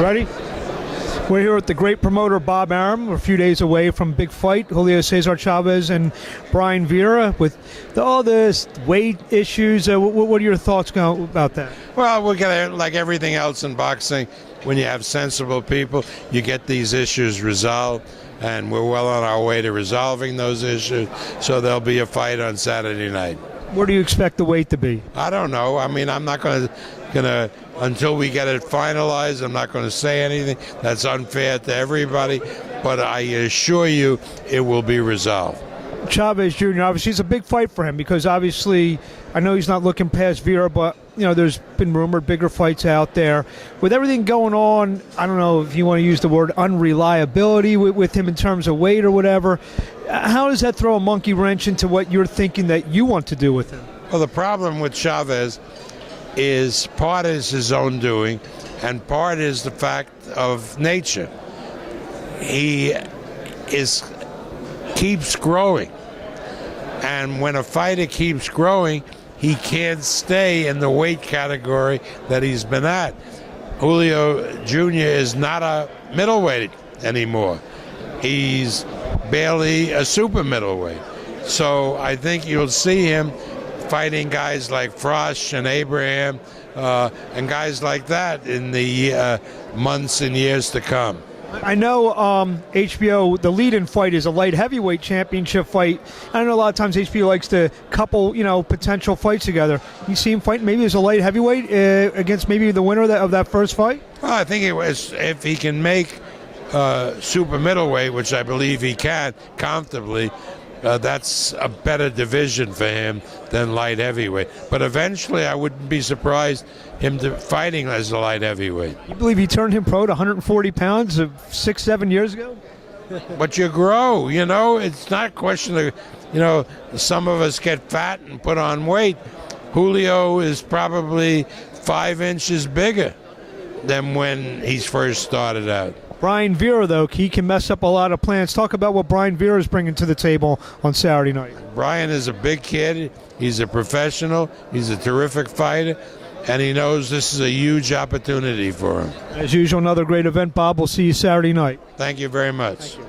Ready? We're here with the great promoter Bob Arum. We're a few days away from big fight, Julio Cesar Chavez and Bryan Vera. With all this weight issues, what are your thoughts about that? Well, we're going to, like everything else in boxing, when you have sensible people, you get these issues resolved, and we're well on our way to resolving those issues, so there'll be a fight on Saturday night. Where do you expect the weight to be? I don't know. I mean, I'm not going to until we get it finalized, I'm not going to say anything. That's unfair to everybody, but I assure you it will be resolved. Chavez Jr., obviously, it's a big fight for him because obviously I know he's not looking past Vera, but there's been rumored bigger fights out there. With everything going on, I don't know if you want to use the word unreliability with him in terms of weight or whatever. How does that throw a monkey wrench into what you're thinking that you want to do with him? Well, the problem with Chavez is part is his own doing and part is the fact of nature. He keeps growing, and when a fighter keeps growing, he can't stay in the weight category that he's been at. Julio Jr. is not a middleweight anymore. He's barely a super middleweight. So I think you'll see him fighting guys like Frosch and Abrams and guys like that in the months and years to come. I know HBO, the lead-in fight is a light heavyweight championship fight. I know a lot of times HBO likes to couple, potential fights together. You see him fight maybe as a light heavyweight against maybe the winner of that first fight? Well, I think if he can make super middleweight, which I believe he can comfortably, that's a better division for him than light heavyweight. But eventually, I wouldn't be surprised him fighting as a light heavyweight. You believe he turned him pro to 140 pounds 6-7 years ago? But you grow, It's not a question of, some of us get fat and put on weight. Julio is probably 5 inches bigger than when he first started out. Bryan Vera, though, he can mess up a lot of plans. Talk about what Bryan Vera is bringing to the table on Saturday night. Bryan is a big kid. He's a professional. He's a terrific fighter. And he knows this is a huge opportunity for him. As usual, another great event, Bob. We'll see you Saturday night. Thank you very much. Thank you.